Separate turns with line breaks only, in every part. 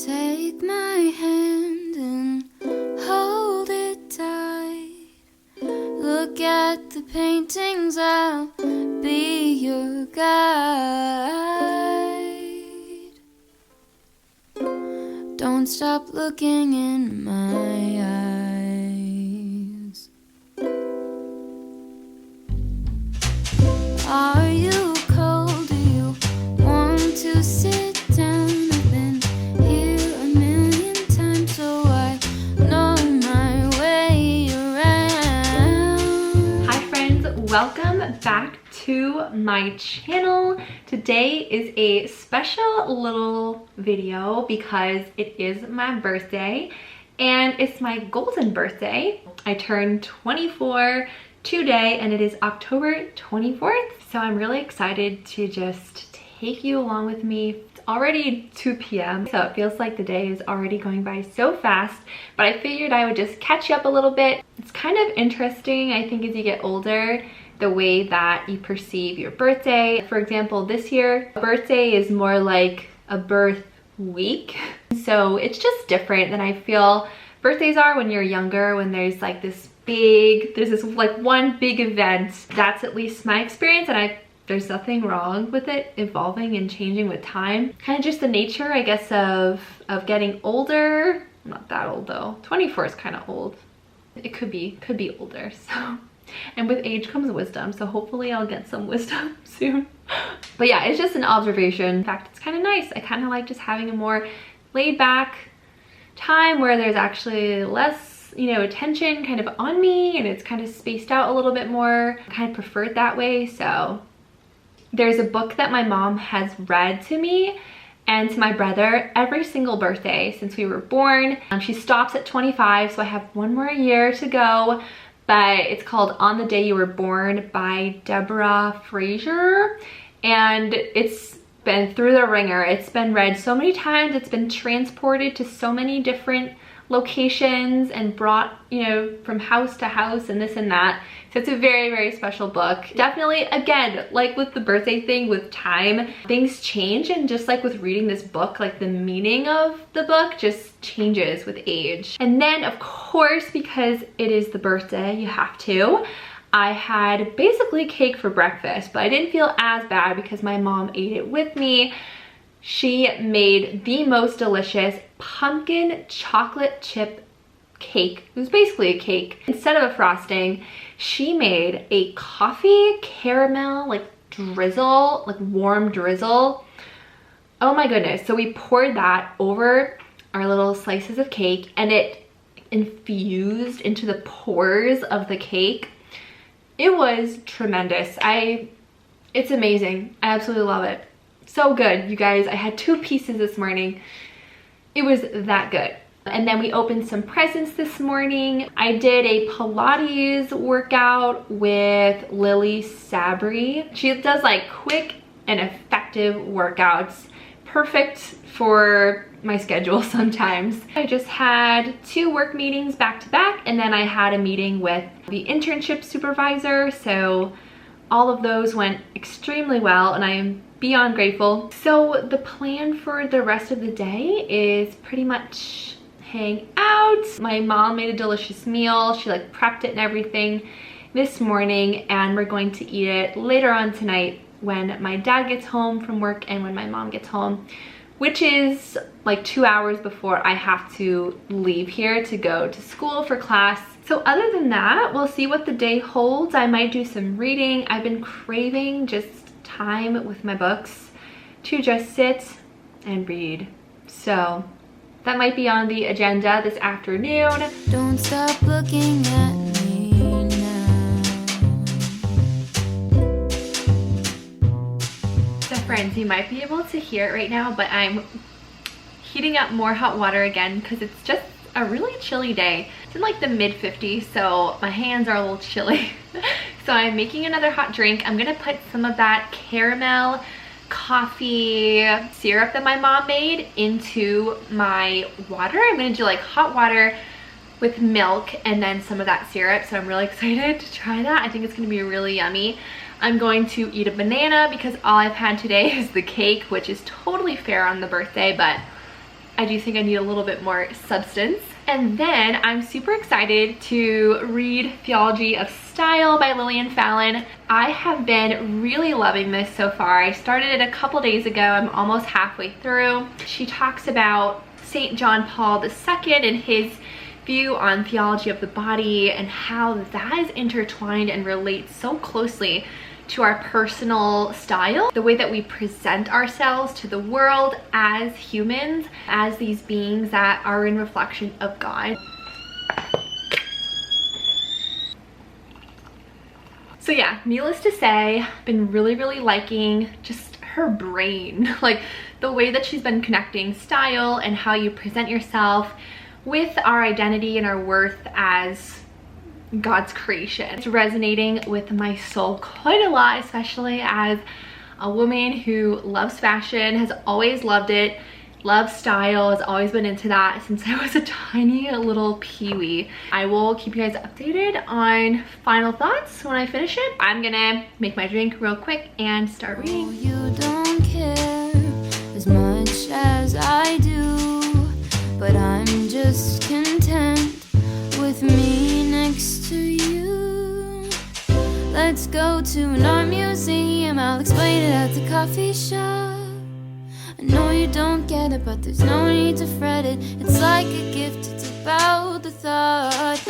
Take my hand and hold it tight. Look at the paintings, I'll be your guide. Don't stop looking in my eyes. Are you cold? Do you want to sit down? I've been here a million times, so I know my way around.
Hi friends, welcome back to my channel. Today is a special little video because it is my birthday and it's my golden birthday. I turned 24 today and it is October 24th. So I'm really excited to just take you along with me. It's already 2 p.m. so it feels like the day is already going by so fast, but I figured I would just catch you up a little bit. It's kind of interesting, I think, as you get older, the way that you perceive your birthday. For example, this year, birthday is more like a birth week. So it's just different than I feel birthdays are when you're younger, when there's like this like one big event. That's at least my experience, and there's nothing wrong with it evolving and changing with time. Kind of just the nature, I guess, of getting older. I'm not that old though. 24 is kind of old. It could be older, so. And with age comes wisdom, so hopefully I'll get some wisdom soon. But yeah, it's just an observation. In fact, it's kind of nice. I kind of like just having a more laid back time where there's actually less, you know, attention kind of on me, and it's kind of spaced out a little bit more. I kind of prefer it that way. So there's a book that my mom has read to me and to my brother every single birthday since we were born. She stops at 25, so I have one more year to go. But it's called On the Day You Were Born by Deborah Fraser, and it's been through the ringer. It's been read so many times. It's been transported to so many different locations and brought, you know, from house to house and this and that. So it's a very, very special book. Definitely, again, like with the birthday thing, with time, things change, and just like with reading this book, like the meaning of the book just changes with age. And then of course, because it is the birthday, you have to, I had basically cake for breakfast, but I didn't feel as bad because my mom ate it with me. She made the most delicious pumpkin chocolate chip cake. It was basically a cake. Instead of a frosting, she made a coffee caramel like drizzle, like warm drizzle. Oh my goodness. So we poured that over our little slices of cake and it infused into the pores of the cake. It was tremendous. It's amazing. I absolutely love it. So good, you guys. I had 2 pieces this morning. It was that good. And then we opened some presents this morning. I did a Pilates workout with Lily Sabri. She does like quick and effective workouts. Perfect for my schedule sometimes. I just had 2 work meetings back to back, and then I had a meeting with the internship supervisor. So all of those went extremely well, and I am beyond grateful. So the plan for the rest of the day is pretty much hang out. My mom made a delicious meal. She like prepped it and everything this morning, and we're going to eat it later on tonight when my dad gets home from work and when my mom gets home, which is like 2 hours before I have to leave here to go to school for class. So other than that, we'll see what the day holds. I might do some reading. I've been craving just time with my books to just sit and read. So that might be on the agenda this afternoon.
Don't stop looking at me now.
So friends, you might be able to hear it right now, but I'm heating up more hot water again because it's just a really chilly day. It's in like the mid 50s, so my hands are a little chilly. So I'm making another hot drink. I'm gonna put some of that caramel coffee syrup that my mom made into my water. I'm gonna do like hot water with milk and then some of that syrup. So I'm really excited to try that. I think it's gonna be really yummy. I'm going to eat a banana because all I've had today is the cake, which is totally fair on the birthday, but I do think I need a little bit more substance. And then I'm super excited to read Theology of Style by Lillian Fallon. I have been really loving this so far. I started it a couple days ago. I'm almost halfway through. She talks about St. John Paul II and his view on theology of the body and how that is intertwined and relates so closely to our personal style, the way that we present ourselves to the world as humans, as these beings that are in reflection of God. So yeah, needless to say, I've been really liking just her brain, like the way that she's been connecting style and how you present yourself with our identity and our worth as God's creation. It's resonating with my soul quite a lot, especially as a woman who loves fashion, has always loved it, loves style, has always been into that since I was a tiny little peewee. I will keep you guys updated on final thoughts when I finish it. I'm gonna make my drink real quick and start reading.
Oh, you don't care as much as I do, but I'm just content with me next to you. Let's go to an art museum, I'll explain it at the coffee shop. I know you don't get it, but there's no need to fret it. It's like a gift, it's about the thought.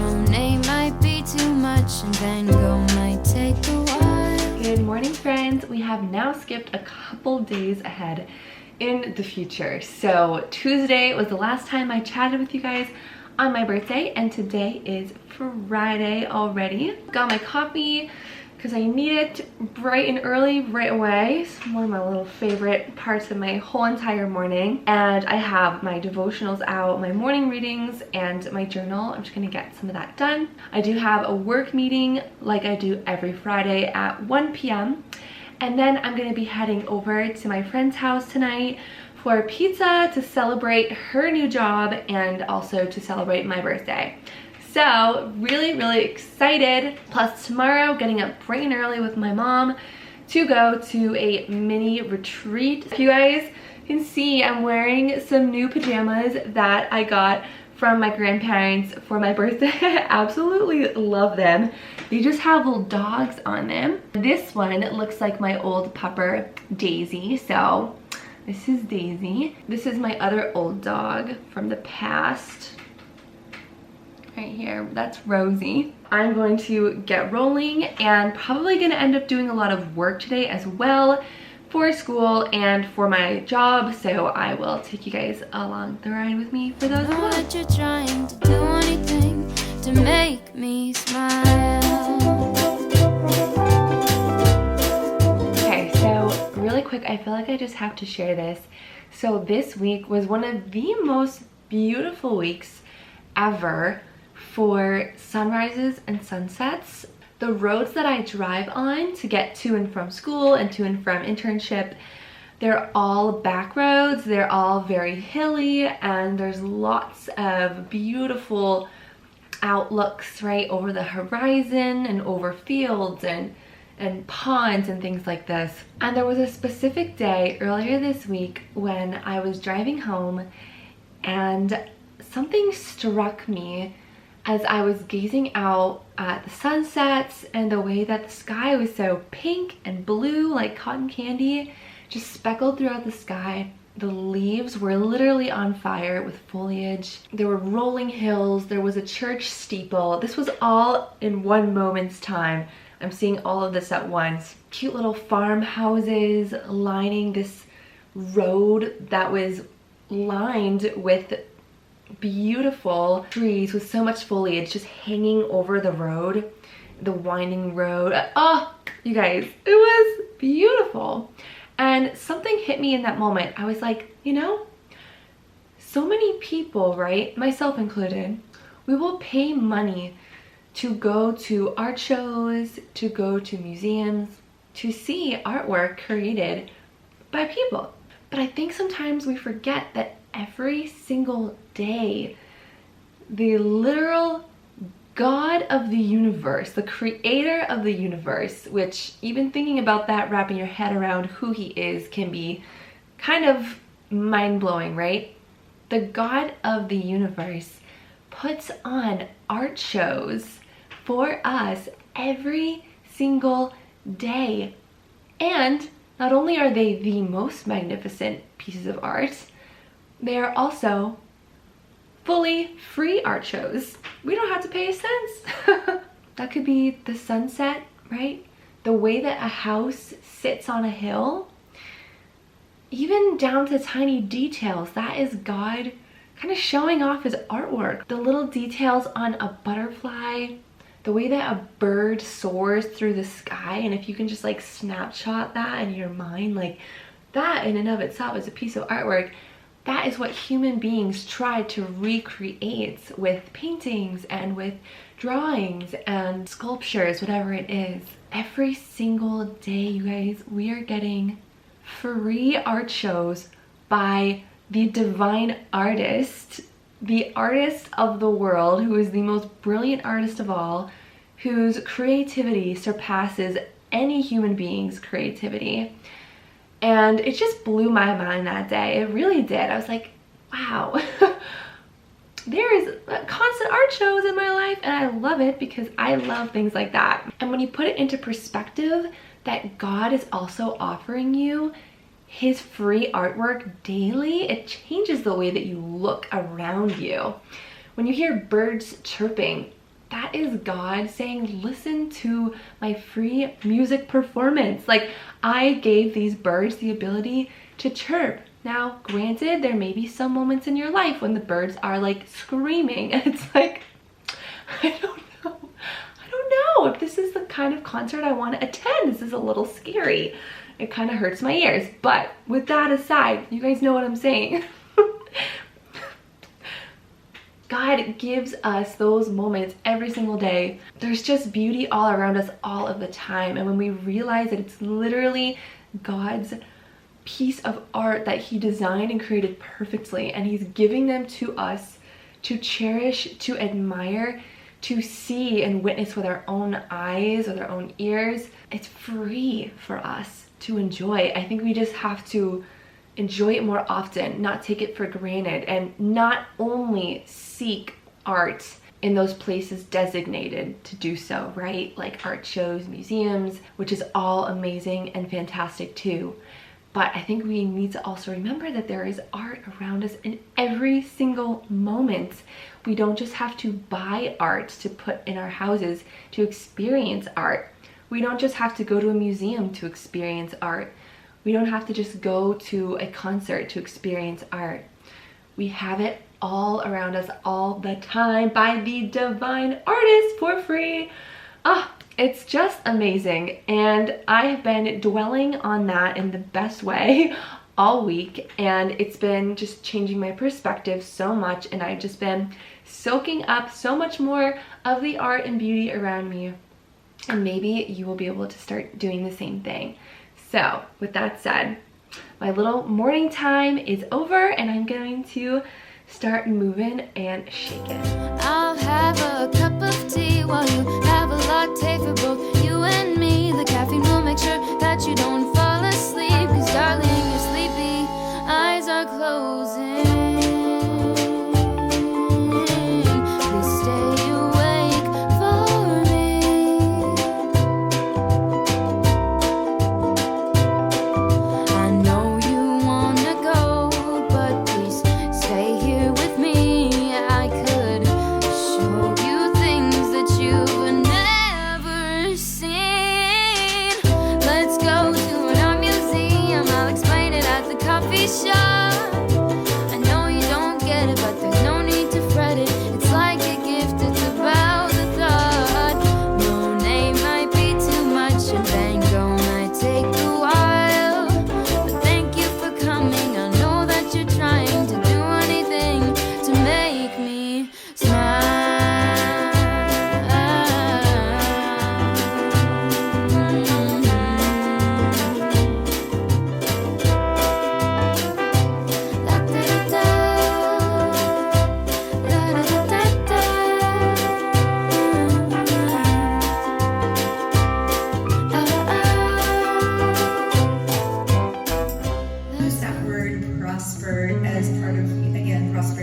Monet might be too much and Van Gogh might take a while.
Good morning, friends. We have now skipped a couple days ahead in the future. So Tuesday was the last time I chatted with you guys on my birthday, and today is Friday already. Got my coffee because I need it bright and early right away. It's one of my little favorite parts of my whole entire morning. And I have my devotionals out, my morning readings, and my journal. I'm just gonna get some of that done. I do have a work meeting like I do every Friday at 1 p.m. And then I'm gonna be heading over to my friend's house tonight for pizza to celebrate her new job and also to celebrate my birthday. So really excited. Plus tomorrow getting up bright and early with my mom to go to a mini retreat. If you guys can see, I'm wearing some new pajamas that I got from my grandparents for my birthday. I absolutely love them. They just have little dogs on them. This one looks like my old pupper Daisy, so this is Daisy. This is my other old dog from the past. Right here, that's Rosie. I'm going to get rolling and probably gonna end up doing a lot of work today as well for school and for my job. So I will take you guys along the ride with me for those.
I know that you're trying to do anything to make me smile.
Okay, so really quick, I feel like I just have to share this. So this week was one of the most beautiful weeks ever for sunrises and sunsets. The roads that I drive on to get to and from school and to and from internship, they're all back roads, they're all very hilly, and there's lots of beautiful outlooks right over the horizon and over fields and ponds and things like this. And there was a specific day earlier this week when I was driving home and something struck me as I was gazing out at the sunsets and the way that the sky was so pink and blue like cotton candy, just speckled throughout the sky. The leaves were literally on fire with foliage. There were rolling hills, there was a church steeple. This was all in one moment's time. I'm seeing all of this at once. Cute little farmhouses lining this road that was lined with beautiful trees with so much foliage just hanging over the road, the winding road. Oh, you guys, it was beautiful. And something hit me in that moment. I was like, you know, so many people, right, myself included, we will pay money to go to art shows, to go to museums, to see artwork created by people. But I think sometimes we forget that every single day, the literal God of the universe, the creator of the universe, which even thinking about that, wrapping your head around who he is can be kind of mind-blowing, right? the God of the universe puts on art shows for us every single day. And not only are they the most magnificent pieces of art, they are also fully free art shows. We don't have to pay a cent. That could be the sunset, right? The way that a house sits on a hill, even down to tiny details. That is God kind of showing off his artwork. The little details on a butterfly, the way that a bird soars through the sky, and if you can just like snapshot that in your mind, like that in and of itself is a piece of artwork. That is what human beings try to recreate with paintings and with drawings and sculptures, whatever it is. Every single day, you guys, we are getting free art shows by the divine artist, the artist of the world, who is the most brilliant artist of all, whose creativity surpasses any human being's creativity. And it just blew my mind that day. It really did. I was like, wow. There is constant art shows in my life, and I love it because I love things like that. And when you put it into perspective that God is also offering you his free artwork daily, it changes the way that you look around you. When you hear birds chirping, that is God saying, listen to my free music performance. Like, I gave these birds the ability to chirp. Now, granted, there may be some moments in your life when the birds are like screaming, and it's like, I don't know if this is the kind of concert I want to attend. This is a little scary. It kind of hurts my ears. But with that aside, you guys know what I'm saying. God gives us those moments every single day. There's just beauty all around us all of the time. And when we realize that it's literally God's piece of art that he designed and created perfectly, and he's giving them to us to cherish, to admire, to see and witness with our own eyes, with our own ears, it's free for us to enjoy. I think we just have to enjoy it more often, not take it for granted, and not only seek art in those places designated to do so, right? Like art shows, museums, which is all amazing and fantastic too. But I think we need to also remember that there is art around us in every single moment. We don't just have to buy art to put in our houses to experience art. We don't just have to go to a museum to experience art. We don't have to just go to a concert to experience art. We have it all around us all the time by the divine artist for free. It's just amazing, and I have been dwelling on that in the best way all week, and it's been just changing my perspective so much, and I've just been soaking up so much more of the art and beauty around me, and maybe you will be able to start doing the same thing. So with that said, my little morning time is over, and I'm going to start moving and shaking.
I'll have a cup of tea while you have a latte for both you and me. The caffeine will make sure that you don't fall asleep, 'cause darling, you're sleepy, eyes are closing. Please stay awake for me. I know you wanna go, but please stay here with me. I could show you things that you've never seen. Let's go to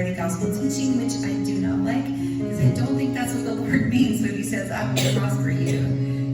prosperity gospel teaching, which I do not like, because I don't think that's what the Lord means when he says, I will prosper you.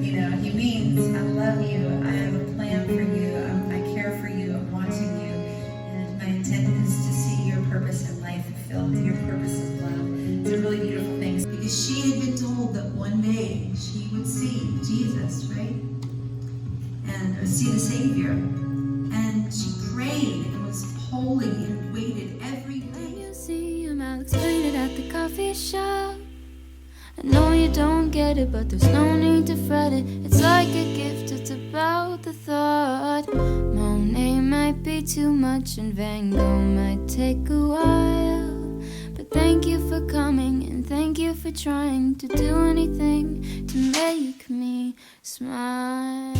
You know, he means, I love you, I have a plan for you, I care for you, I'm watching you, and my intent is to see your purpose in life fulfilled, your purpose is love. It's a really beautiful thing. Because she had been told that one day she would see Jesus, right? And see the Savior. And she prayed and was holy and waited every day.
You see him, I'll explain it at the coffee shop. I know you don't get it, but there's no need to fret it. It's like a gift, it's about the thought. Monet might be too much and Van Gogh might take a while. But thank you for coming and thank you for trying to do anything to make me smile.